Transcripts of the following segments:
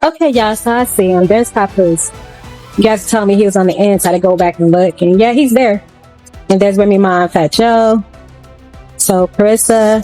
Okay, y'all, so I see him. There's Papoose. You guys told me he was on the end, so I had to go back and look. And yeah, he's there. And there's Remy, Ma, and Fat Joe. So, Carissa.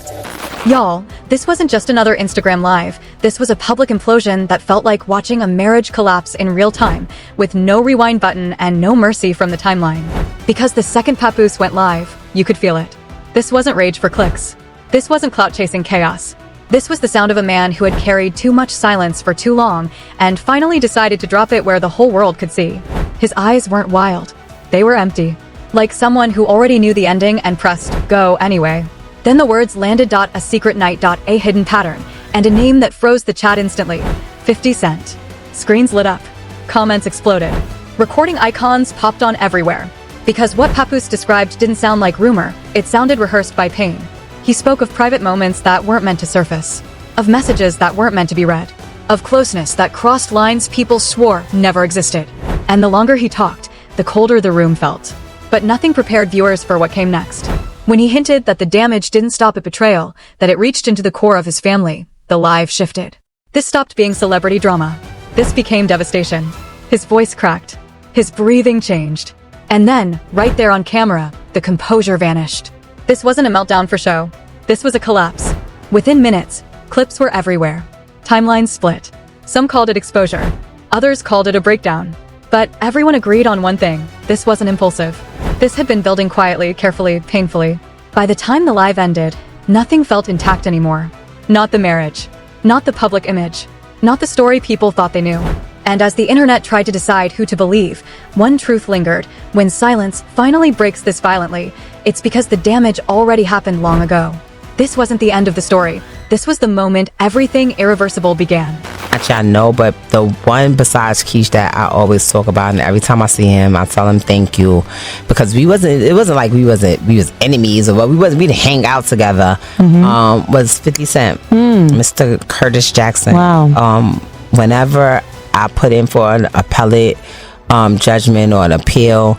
Y'all, this wasn't just another Instagram live. This was a public implosion that felt like watching a marriage collapse in real time, with no rewind button and no mercy from the timeline. Because the second Papoose went live, you could feel it. This wasn't rage for clicks. This wasn't clout-chasing chaos. This was the sound of a man who had carried too much silence for too long and finally decided to drop it where the whole world could see. His eyes weren't wild. They were empty. Like someone who already knew the ending and pressed go anyway. Then the words landed. A secret night. A hidden pattern. And a name that froze the chat instantly. 50 Cent. Screens lit up. Comments exploded. Recording icons popped on everywhere. Because what Papoose described didn't sound like rumor, it sounded rehearsed by pain. He spoke of private moments that weren't meant to surface. Of messages that weren't meant to be read. Of closeness that crossed lines people swore never existed. And the longer he talked, the colder the room felt. But nothing prepared viewers for what came next. When he hinted that the damage didn't stop at betrayal, that it reached into the core of his family, the live shifted. This stopped being celebrity drama. This became devastation. His voice cracked. His breathing changed. And then, right there on camera, the composure vanished. This wasn't a meltdown for show. This was a collapse. Within minutes, clips were everywhere. Timelines split. Some called it exposure. Others called it a breakdown. But everyone agreed on one thing. This wasn't impulsive. This had been building quietly, carefully, painfully. By the time the live ended, nothing felt intact anymore. Not the marriage. Not the public image. Not the story people thought they knew. And as the internet tried to decide who to believe, one truth lingered. When silence finally breaks this violently, it's because the damage already happened long ago. This wasn't the end of the story. This was the moment everything irreversible began. Actually, I know, but the one besides Keish that I always talk about, and every time I see him, I tell him thank you, because it wasn't like we was enemies, or we didn't hang out together. Was 50 Cent, Mr. Curtis Jackson. Wow. Whenever I put in for an appellate judgment or an appeal,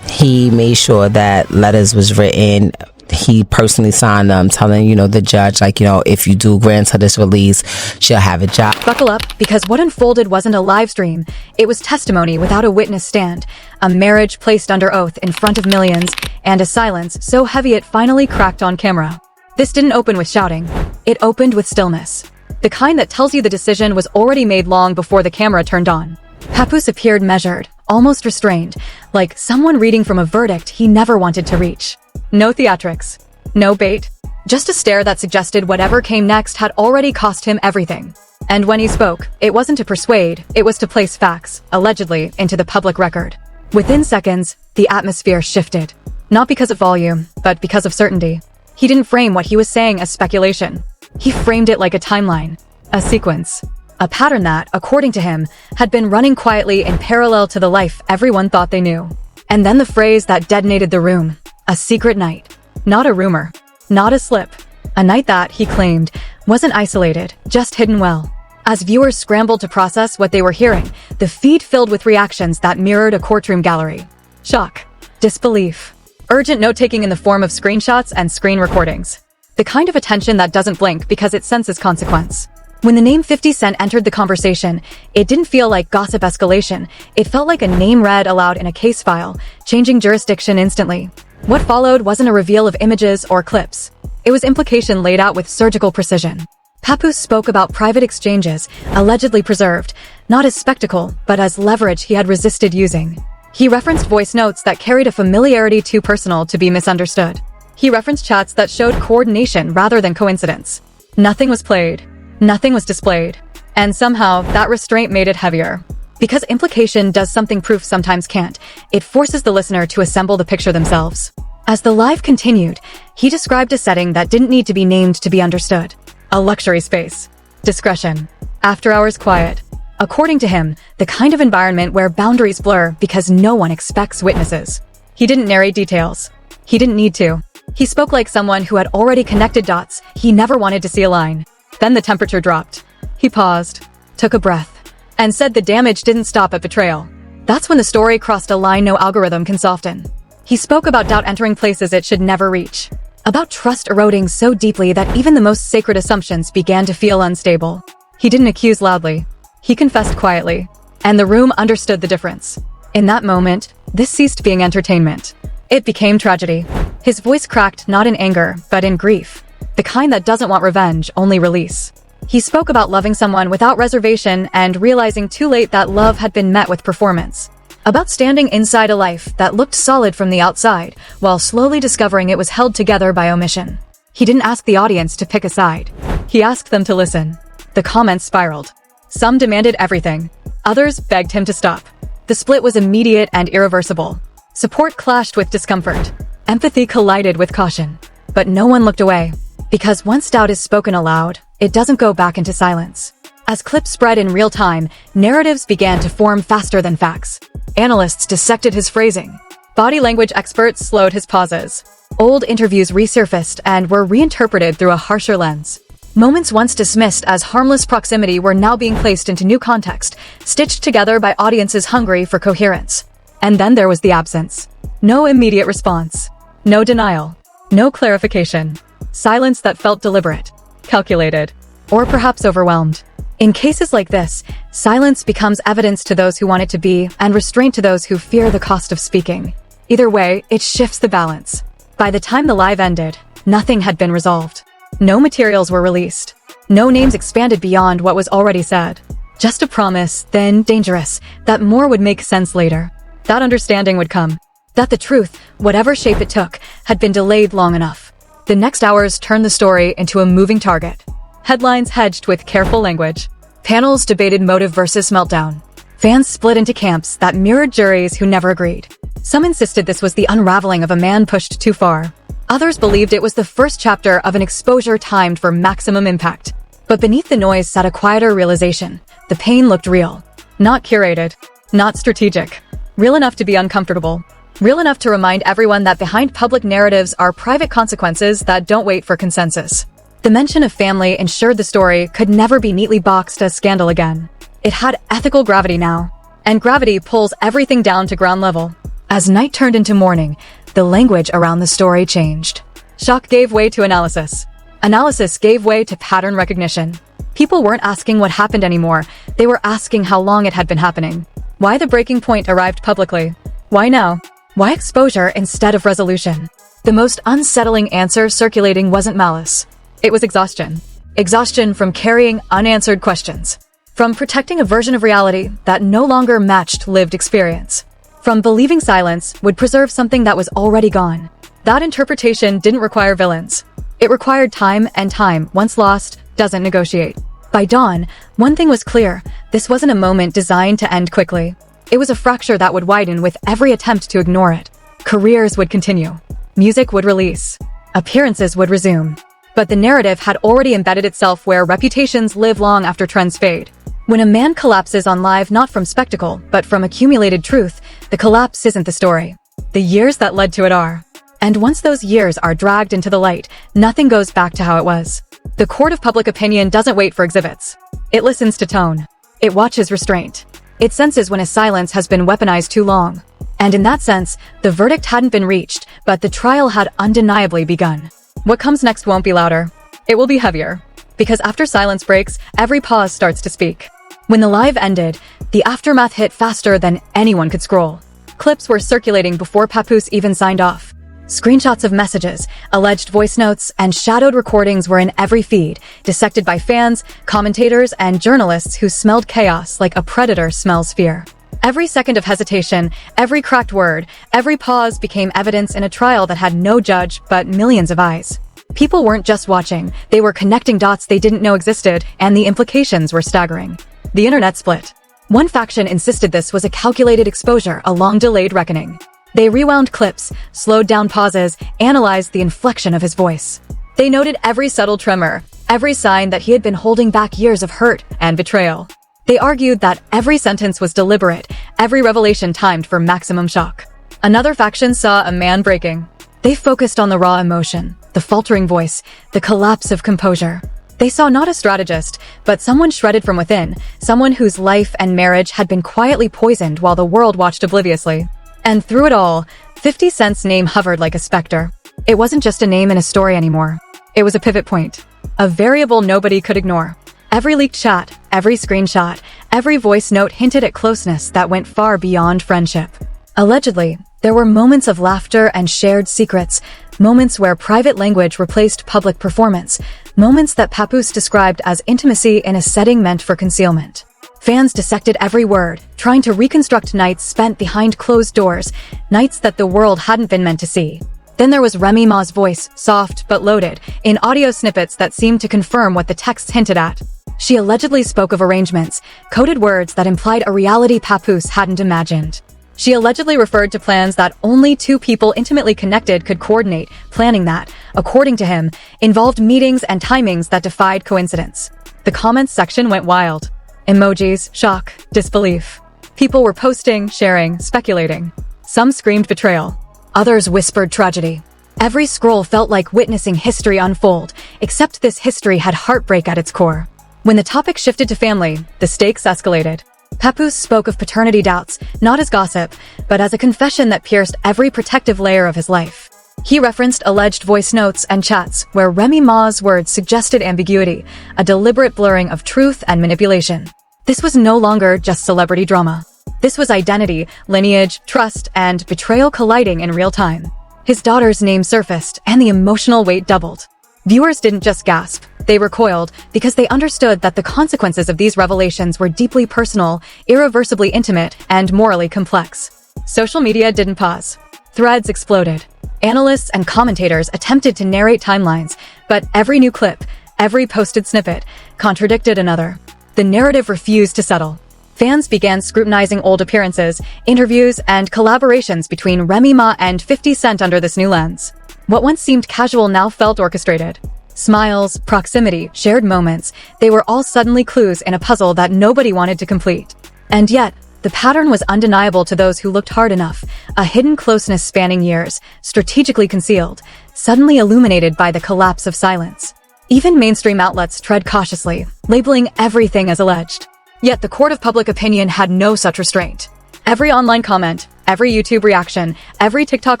he made sure that letters was written. He personally signed them, telling, the judge, if you do grant her this release, she'll have a job. Buckle up, because what unfolded wasn't a live stream. It was testimony without a witness stand, a marriage placed under oath in front of millions, and a silence so heavy it finally cracked on camera. This didn't open with shouting. It opened with stillness. The kind that tells you the decision was already made long before the camera turned on. Papoose appeared measured, almost restrained, like someone reading from a verdict he never wanted to reach. No theatrics. No bait. Just a stare that suggested whatever came next had already cost him everything. And when he spoke, it wasn't to persuade, it was to place facts, allegedly, into the public record. Within seconds, the atmosphere shifted. Not because of volume, but because of certainty. He didn't frame what he was saying as speculation. He framed it like a timeline, a sequence, a pattern that, according to him, had been running quietly in parallel to the life everyone thought they knew. And then the phrase that detonated the room, a secret night. Not a rumor, not a slip. A night that, he claimed, wasn't isolated, just hidden well. As viewers scrambled to process what they were hearing, the feed filled with reactions that mirrored a courtroom gallery. Shock, disbelief, urgent note-taking in the form of screenshots and screen recordings. The kind of attention that doesn't blink because it senses consequence. When the name 50 Cent entered the conversation, it didn't feel like gossip escalation. It felt like a name read aloud in a case file, changing jurisdiction instantly. What followed wasn't a reveal of images or clips. It was implication laid out with surgical precision. Papoose spoke about private exchanges, allegedly preserved, not as spectacle, but as leverage he had resisted using. He referenced voice notes that carried a familiarity too personal to be misunderstood. He referenced chats that showed coordination rather than coincidence. Nothing was played. Nothing was displayed. And somehow, that restraint made it heavier. Because implication does something proof sometimes can't, it forces the listener to assemble the picture themselves. As the live continued, he described a setting that didn't need to be named to be understood. A luxury space. Discretion. After-hours quiet. According to him, the kind of environment where boundaries blur because no one expects witnesses. He didn't narrate details. He didn't need to. He spoke like someone who had already connected dots he never wanted to see align. Then the temperature dropped. He paused, took a breath, and said the damage didn't stop at betrayal. That's when the story crossed a line no algorithm can soften. He spoke about doubt entering places it should never reach. About trust eroding so deeply that even the most sacred assumptions began to feel unstable. He didn't accuse loudly. He confessed quietly, and the room understood the difference. In that moment, this ceased being entertainment. It became tragedy. His voice cracked not in anger, but in grief. The kind that doesn't want revenge, only release. He spoke about loving someone without reservation and realizing too late that love had been met with performance. About standing inside a life that looked solid from the outside, while slowly discovering it was held together by omission. He didn't ask the audience to pick a side. He asked them to listen. The comments spiraled. Some demanded everything. Others begged him to stop. The split was immediate and irreversible. Support clashed with discomfort. Empathy collided with caution. But no one looked away. Because once doubt is spoken aloud, it doesn't go back into silence. As clips spread in real time, narratives began to form faster than facts. Analysts dissected his phrasing. Body language experts slowed his pauses. Old interviews resurfaced and were reinterpreted through a harsher lens. Moments once dismissed as harmless proximity were now being placed into new context, stitched together by audiences hungry for coherence. And then there was the absence. No immediate response. No denial. No clarification. Silence that felt deliberate, calculated, or perhaps overwhelmed. In cases like this, silence becomes evidence to those who want it to be and restraint to those who fear the cost of speaking. Either way, it shifts the balance. By the time the live ended, nothing had been resolved. No materials were released. No names expanded beyond what was already said. Just a promise, then dangerous, that more would make sense later. That understanding would come. That the truth, whatever shape it took, had been delayed long enough. The next hours turned the story into a moving target. Headlines hedged with careful language. Panels debated motive versus meltdown. Fans split into camps that mirrored juries who never agreed. Some insisted this was the unraveling of a man pushed too far. Others believed it was the first chapter of an exposure timed for maximum impact. But beneath the noise sat a quieter realization. The pain looked real. Not curated. Not strategic. Real enough to be uncomfortable. Real enough to remind everyone that behind public narratives are private consequences that don't wait for consensus. The mention of family ensured the story could never be neatly boxed as scandal again. It had ethical gravity now. And gravity pulls everything down to ground level. As night turned into morning, the language around the story changed. Shock gave way to analysis. Analysis gave way to pattern recognition. People weren't asking what happened anymore. They were asking how long it had been happening. Why the breaking point arrived publicly? Why now? Why exposure instead of resolution? The most unsettling answer circulating wasn't malice. It was exhaustion. Exhaustion from carrying unanswered questions. From protecting a version of reality that no longer matched lived experience. From believing silence would preserve something that was already gone. That interpretation didn't require villains. It required time, and time, once lost, doesn't negotiate. By dawn, one thing was clear. This wasn't a moment designed to end quickly. It was a fracture that would widen with every attempt to ignore it. Careers would continue. Music would release. Appearances would resume. But the narrative had already embedded itself where reputations live long after trends fade. When a man collapses on live not from spectacle, but from accumulated truth, the collapse isn't the story. The years that led to it are. And once those years are dragged into the light, nothing goes back to how it was. The court of public opinion doesn't wait for exhibits. It listens to tone. It watches restraint. It senses when a silence has been weaponized too long. And in that sense, the verdict hadn't been reached, but the trial had undeniably begun. What comes next won't be louder. It will be heavier. Because after silence breaks, every pause starts to speak. When the live ended, the aftermath hit faster than anyone could scroll. Clips were circulating before Papoose even signed off. Screenshots of messages, alleged voice notes, and shadowed recordings were in every feed, dissected by fans, commentators, and journalists who smelled chaos like a predator smells fear. Every second of hesitation, every cracked word, every pause became evidence in a trial that had no judge but millions of eyes. People weren't just watching, they were connecting dots they didn't know existed, and the implications were staggering. The internet split. One faction insisted this was a calculated exposure, a long-delayed reckoning. They rewound clips, slowed down pauses, analyzed the inflection of his voice. They noted every subtle tremor, every sign that he had been holding back years of hurt and betrayal. They argued that every sentence was deliberate, every revelation timed for maximum shock. Another faction saw a man breaking. They focused on the raw emotion, the faltering voice, the collapse of composure. They saw not a strategist, but someone shredded from within, someone whose life and marriage had been quietly poisoned while the world watched obliviously. And through it all, 50 Cent's name hovered like a specter. It wasn't just a name in a story anymore. It was a pivot point. A variable nobody could ignore. Every leaked chat, every screenshot, Every voice note hinted at closeness that went far beyond friendship. Allegedly, there were moments of laughter and shared secrets, moments where private language replaced public performance, moments that Papoose described as intimacy in a setting meant for concealment. Fans dissected every word, trying to reconstruct nights spent behind closed doors, nights that the world hadn't been meant to see. Then there was Remy Ma's voice, soft but loaded, in audio snippets that seemed to confirm what the texts hinted at. She allegedly spoke of arrangements, coded words that implied a reality Papoose hadn't imagined. She allegedly referred to plans that only two people intimately connected could coordinate, planning that, according to him, involved meetings and timings that defied coincidence. The comments section went wild. Emojis, shock, disbelief. People were posting, sharing, speculating. Some screamed betrayal. Others whispered tragedy. Every scroll felt like witnessing history unfold, except this history had heartbreak at its core. When the topic shifted to family, the stakes escalated. Papoose spoke of paternity doubts, not as gossip, but as a confession that pierced every protective layer of his life. He referenced alleged voice notes and chats where Remy Ma's words suggested ambiguity, a deliberate blurring of truth and manipulation. This was no longer just celebrity drama. This was identity, lineage, trust, and betrayal colliding in real time. His daughter's name surfaced, and the emotional weight doubled. Viewers didn't just gasp, they recoiled because they understood that the consequences of these revelations were deeply personal, irreversibly intimate, and morally complex. Social media didn't pause. Threads exploded. Analysts and commentators attempted to narrate timelines, but every new clip, every posted snippet, contradicted another. The narrative refused to settle. Fans began scrutinizing old appearances, interviews, and collaborations between Remy Ma and 50 Cent under this new lens. What once seemed casual now felt orchestrated. Smiles, proximity, shared moments, they were all suddenly clues in a puzzle that nobody wanted to complete. And yet, the pattern was undeniable to those who looked hard enough, a hidden closeness spanning years, strategically concealed, suddenly illuminated by the collapse of silence. Even mainstream outlets tread cautiously, labeling everything as alleged. Yet the court of public opinion had no such restraint. Every online comment, every YouTube reaction, every TikTok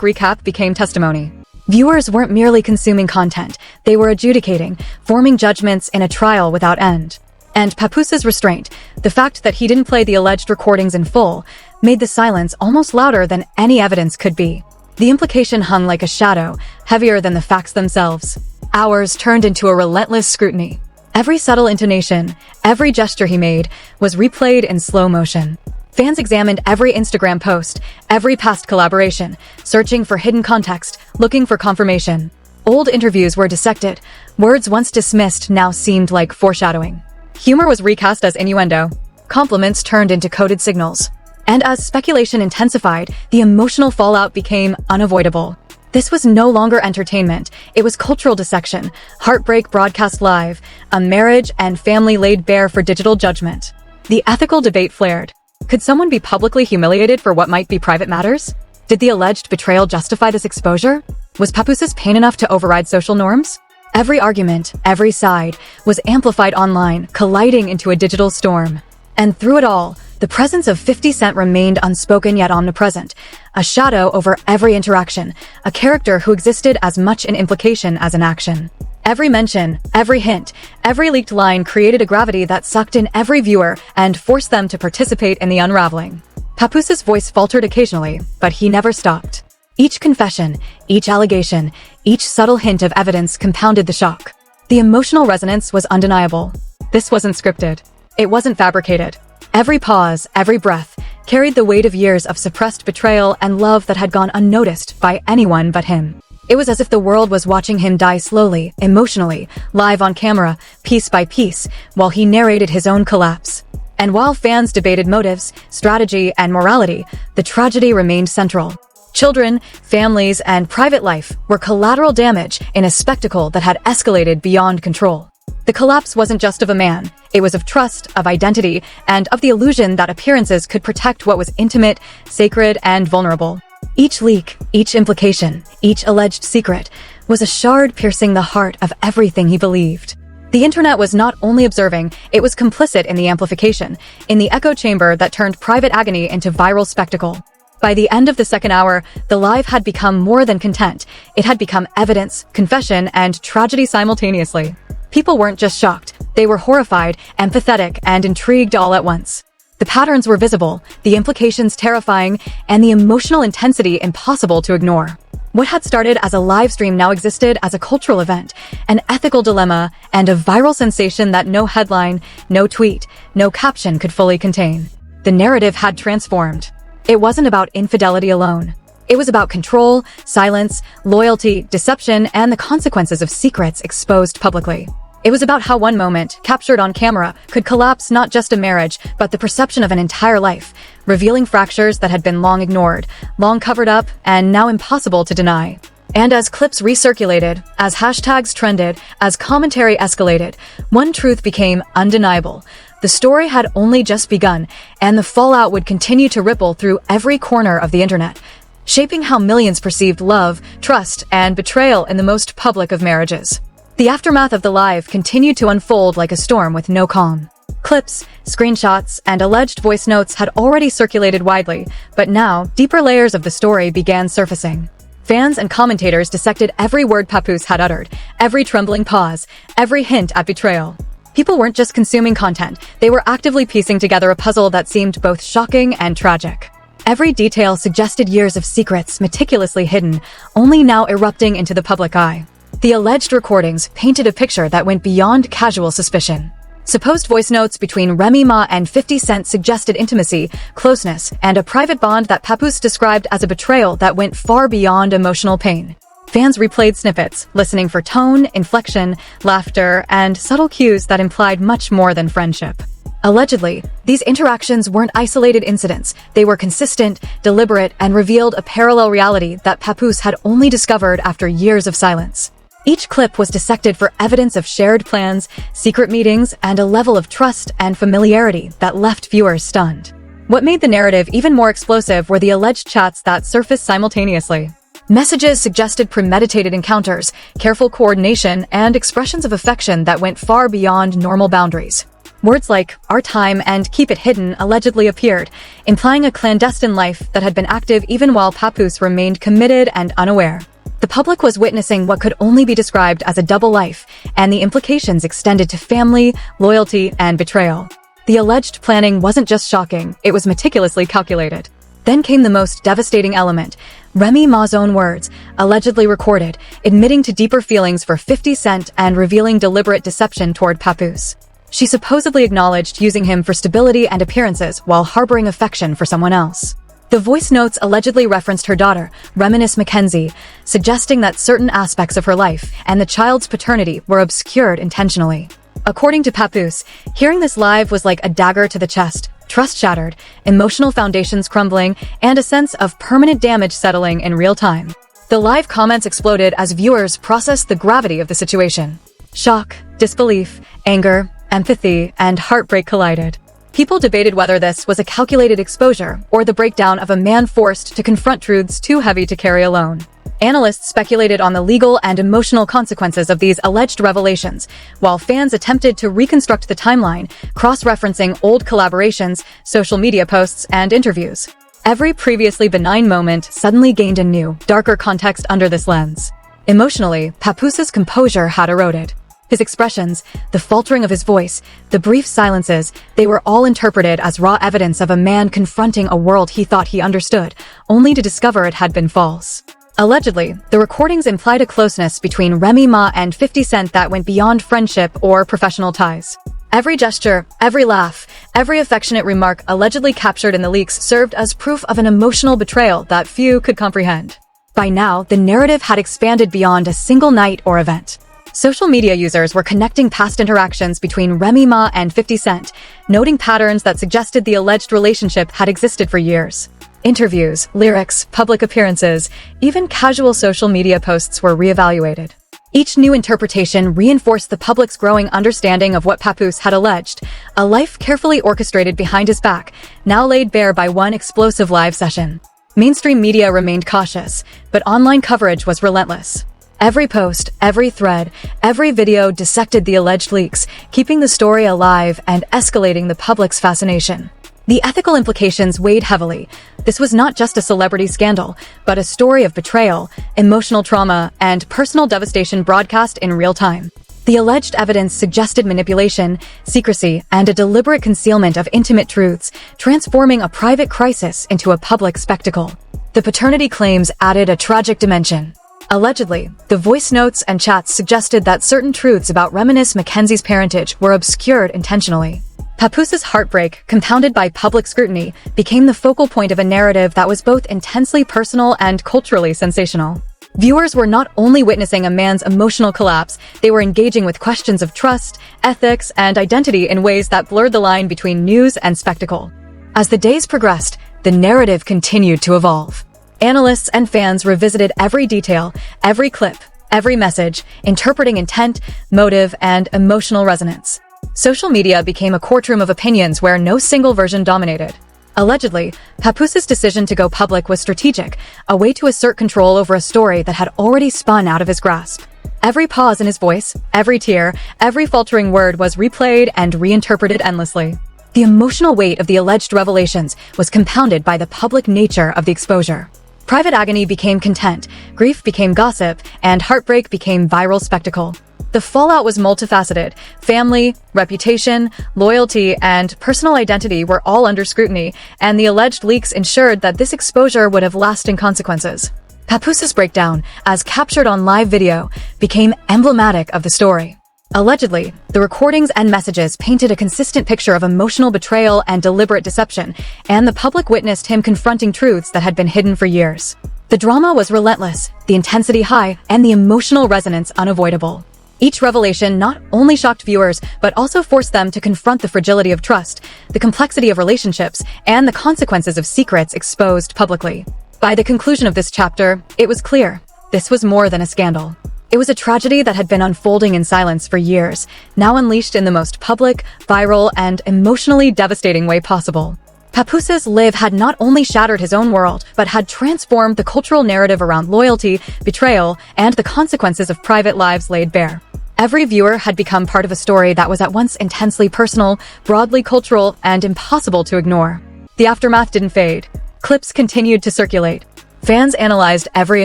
recap became testimony. Viewers weren't merely consuming content, they were adjudicating, forming judgments in a trial without end. And Papoose's restraint, the fact that he didn't play the alleged recordings in full, made the silence almost louder than any evidence could be. The implication hung like a shadow, heavier than the facts themselves. Hours turned into a relentless scrutiny. Every subtle intonation, every gesture he made, was replayed in slow motion. Fans examined every Instagram post, every past collaboration, searching for hidden context, looking for confirmation. Old interviews were dissected. Words once dismissed now seemed like foreshadowing. Humor was recast as innuendo. Compliments turned into coded signals. And as speculation intensified, the emotional fallout became unavoidable. This was no longer entertainment. It was cultural dissection, heartbreak broadcast live, a marriage and family laid bare for digital judgment. The ethical debate flared. Could someone be publicly humiliated for what might be private matters? Did the alleged betrayal justify this exposure? Was Papoose's pain enough to override social norms? Every argument, every side, was amplified online, colliding into a digital storm. And through it all, the presence of 50 Cent remained unspoken yet omnipresent, a shadow over every interaction, a character who existed as much an implication as an action. Every mention, every hint, every leaked line created a gravity that sucked in every viewer and forced them to participate in the unraveling. Papoose's voice faltered occasionally, but he never stopped. Each confession, each allegation, each subtle hint of evidence compounded the shock. The emotional resonance was undeniable. This wasn't scripted. It wasn't fabricated. Every pause, every breath, carried the weight of years of suppressed betrayal and love that had gone unnoticed by anyone but him. It was as if the world was watching him die slowly, emotionally, live on camera, piece by piece, while he narrated his own collapse. And while fans debated motives, strategy, and morality, the tragedy remained central. Children, families, and private life were collateral damage in a spectacle that had escalated beyond control. The collapse wasn't just of a man, it was of trust, of identity, and of the illusion that appearances could protect what was intimate, sacred, and vulnerable. Each leak, each implication, each alleged secret was a shard piercing the heart of everything he believed. The internet was not only observing, it was complicit in the amplification, in the echo chamber that turned private agony into viral spectacle. By the end of the second hour, the live had become more than content. It had become evidence, confession, and tragedy simultaneously. People weren't just shocked, they were horrified, empathetic, and intrigued all at once. The patterns were visible, the implications terrifying, and the emotional intensity impossible to ignore. What had started as a live stream now existed as a cultural event, an ethical dilemma, and a viral sensation that no headline, no tweet, no caption could fully contain. The narrative had transformed. It wasn't about infidelity alone. It was about control, silence, loyalty, deception, and the consequences of secrets exposed publicly. It was about how one moment, captured on camera, could collapse not just a marriage, but the perception of an entire life, revealing fractures that had been long ignored, long covered up, and now impossible to deny. And as clips recirculated, as hashtags trended, as commentary escalated, one truth became undeniable. The story had only just begun, and the fallout would continue to ripple through every corner of the internet, shaping how millions perceived love, trust, and betrayal in the most public of marriages. The aftermath of the live continued to unfold like a storm with no calm. Clips, screenshots, and alleged voice notes had already circulated widely, but now, deeper layers of the story began surfacing. Fans and commentators dissected every word Papoose had uttered, every trembling pause, every hint at betrayal. People weren't just consuming content, they were actively piecing together a puzzle that seemed both shocking and tragic. Every detail suggested years of secrets meticulously hidden, only now erupting into the public eye. The alleged recordings painted a picture that went beyond casual suspicion. Supposed voice notes between Remy Ma and 50 Cent suggested intimacy, closeness, and a private bond that Papoose described as a betrayal that went far beyond emotional pain. Fans replayed snippets, listening for tone, inflection, laughter, and subtle cues that implied much more than friendship. Allegedly, these interactions weren't isolated incidents. They were consistent, deliberate, and revealed a parallel reality that Papoose had only discovered after years of silence. Each clip was dissected for evidence of shared plans, secret meetings, and a level of trust and familiarity that left viewers stunned. What made the narrative even more explosive were the alleged chats that surfaced simultaneously. Messages suggested premeditated encounters, careful coordination, and expressions of affection that went far beyond normal boundaries. Words like "our time" and "keep it hidden" allegedly appeared, implying a clandestine life that had been active even while Papoose remained committed and unaware. The public was witnessing what could only be described as a double life, and the implications extended to family, loyalty, and betrayal. The alleged planning wasn't just shocking, it was meticulously calculated. Then came the most devastating element, Remy Ma's own words, allegedly recorded, admitting to deeper feelings for 50 Cent and revealing deliberate deception toward Papoose. She supposedly acknowledged using him for stability and appearances while harboring affection for someone else. The voice notes allegedly referenced her daughter, Reminisce Mackenzie, suggesting that certain aspects of her life and the child's paternity were obscured intentionally. According to Papoose, hearing this live was like a dagger to the chest, trust shattered, emotional foundations crumbling, and a sense of permanent damage settling in real time. The live comments exploded as viewers processed the gravity of the situation. Shock, disbelief, anger, empathy, and heartbreak collided. People debated whether this was a calculated exposure or the breakdown of a man forced to confront truths too heavy to carry alone. Analysts speculated on the legal and emotional consequences of these alleged revelations, while fans attempted to reconstruct the timeline, cross-referencing old collaborations, social media posts, and interviews. Every previously benign moment suddenly gained a new, darker context under this lens. Emotionally, Papoose's composure had eroded. His expressions, the faltering of his voice, the brief silences, they were all interpreted as raw evidence of a man confronting a world he thought he understood, only to discover it had been false. Allegedly, the recordings implied a closeness between Remy Ma and 50 Cent that went beyond friendship or professional ties. Every gesture, every laugh, every affectionate remark allegedly captured in the leaks served as proof of an emotional betrayal that few could comprehend. By now, the narrative had expanded beyond a single night or event. Social media users were connecting past interactions between Remy Ma and 50 Cent, noting patterns that suggested the alleged relationship had existed for years. Interviews, lyrics, public appearances, even casual social media posts were reevaluated. Each new interpretation reinforced the public's growing understanding of what Papoose had alleged, a life carefully orchestrated behind his back, now laid bare by one explosive live session. Mainstream media remained cautious, but online coverage was relentless. Every post, every thread, every video dissected the alleged leaks, keeping the story alive and escalating the public's fascination. The ethical implications weighed heavily. This was not just a celebrity scandal, but a story of betrayal, emotional trauma, and personal devastation broadcast in real time. The alleged evidence suggested manipulation, secrecy, and a deliberate concealment of intimate truths, transforming a private crisis into a public spectacle. The paternity claims added a tragic dimension. Allegedly, the voice notes and chats suggested that certain truths about Reminisce Mackenzie's parentage were obscured intentionally. Papoose's heartbreak, compounded by public scrutiny, became the focal point of a narrative that was both intensely personal and culturally sensational. Viewers were not only witnessing a man's emotional collapse, they were engaging with questions of trust, ethics, and identity in ways that blurred the line between news and spectacle. As the days progressed, the narrative continued to evolve. Analysts and fans revisited every detail, every clip, every message, interpreting intent, motive, and emotional resonance. Social media became a courtroom of opinions where no single version dominated. Allegedly, Papoose's decision to go public was strategic, a way to assert control over a story that had already spun out of his grasp. Every pause in his voice, every tear, every faltering word was replayed and reinterpreted endlessly. The emotional weight of the alleged revelations was compounded by the public nature of the exposure. Private agony became content, grief became gossip, and heartbreak became viral spectacle. The fallout was multifaceted. Family, reputation, loyalty, and personal identity were all under scrutiny, and the alleged leaks ensured that this exposure would have lasting consequences. Papoose's breakdown, as captured on live video, became emblematic of the story. Allegedly, the recordings and messages painted a consistent picture of emotional betrayal and deliberate deception, and the public witnessed him confronting truths that had been hidden for years. The drama was relentless, the intensity high, and the emotional resonance unavoidable. Each revelation not only shocked viewers, but also forced them to confront the fragility of trust, the complexity of relationships, and the consequences of secrets exposed publicly. By the conclusion of this chapter, it was clear this was more than a scandal. It was a tragedy that had been unfolding in silence for years, now unleashed in the most public, viral, and emotionally devastating way possible. Papoose's live had not only shattered his own world, but had transformed the cultural narrative around loyalty, betrayal, and the consequences of private lives laid bare. Every viewer had become part of a story that was at once intensely personal, broadly cultural, and impossible to ignore. The aftermath didn't fade. Clips continued to circulate. Fans analyzed every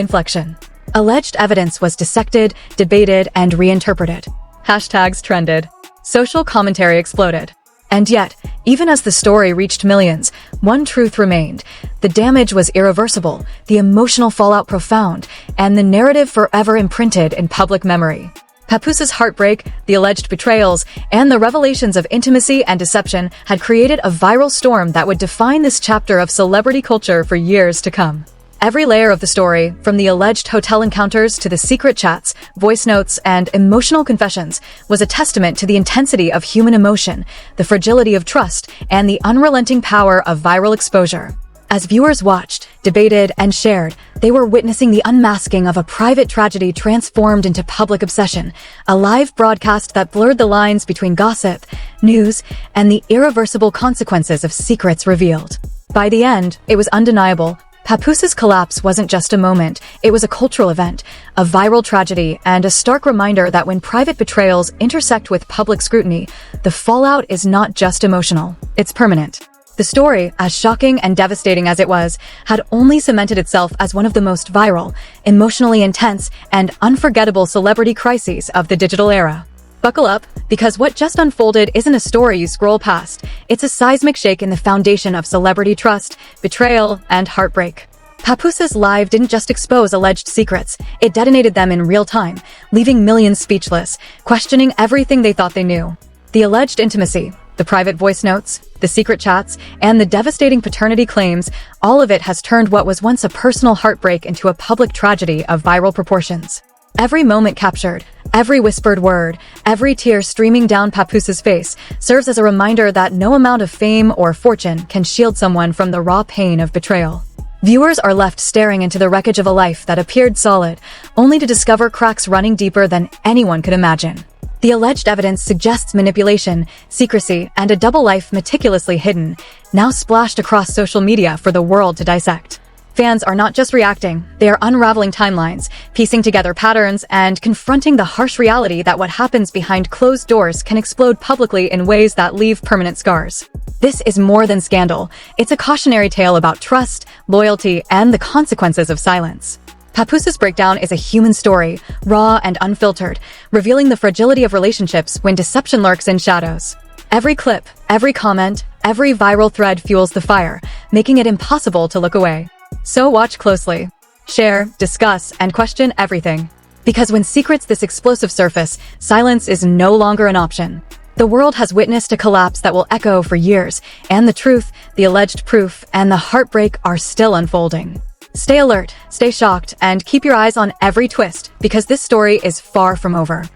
inflection. Alleged evidence was dissected, debated, and reinterpreted. Hashtags trended. Social commentary exploded. And yet, even as the story reached millions, one truth remained. The damage was irreversible, the emotional fallout profound, and the narrative forever imprinted in public memory. Papoose's heartbreak, the alleged betrayals, and the revelations of intimacy and deception had created a viral storm that would define this chapter of celebrity culture for years to come. Every layer of the story, from the alleged hotel encounters to the secret chats, voice notes, and emotional confessions, was a testament to the intensity of human emotion, the fragility of trust, and the unrelenting power of viral exposure. As viewers watched, debated, and shared, they were witnessing the unmasking of a private tragedy transformed into public obsession, a live broadcast that blurred the lines between gossip, news, and the irreversible consequences of secrets revealed. By the end, it was undeniable. Papoose's collapse wasn't just a moment, it was a cultural event, a viral tragedy, and a stark reminder that when private betrayals intersect with public scrutiny, the fallout is not just emotional, it's permanent. The story, as shocking and devastating as it was, had only cemented itself as one of the most viral, emotionally intense, and unforgettable celebrity crises of the digital era. Buckle up, because what just unfolded isn't a story you scroll past. It's a seismic shake in the foundation of celebrity trust, betrayal, and heartbreak. Papoose's live didn't just expose alleged secrets, it detonated them in real time, leaving millions speechless, questioning everything they thought they knew. The alleged intimacy, the private voice notes, the secret chats, and the devastating paternity claims, all of it has turned what was once a personal heartbreak into a public tragedy of viral proportions. Every moment captured, every whispered word, every tear streaming down Papoose's face serves as a reminder that no amount of fame or fortune can shield someone from the raw pain of betrayal. Viewers are left staring into the wreckage of a life that appeared solid, only to discover cracks running deeper than anyone could imagine. The alleged evidence suggests manipulation, secrecy, and a double life meticulously hidden, now splashed across social media for the world to dissect. Fans are not just reacting, they are unraveling timelines, piecing together patterns, and confronting the harsh reality that what happens behind closed doors can explode publicly in ways that leave permanent scars. This is more than scandal. It's a cautionary tale about trust, loyalty, and the consequences of silence. Papooses' breakdown is a human story, raw and unfiltered, revealing the fragility of relationships when deception lurks in shadows. Every clip, every comment, every viral thread fuels the fire, making it impossible to look away. So watch closely. Share, discuss, and question everything. Because when secrets this explosive surface, silence is no longer an option. The world has witnessed a collapse that will echo for years, and the truth, the alleged proof, and the heartbreak are still unfolding. Stay alert, stay shocked, and keep your eyes on every twist, because this story is far from over.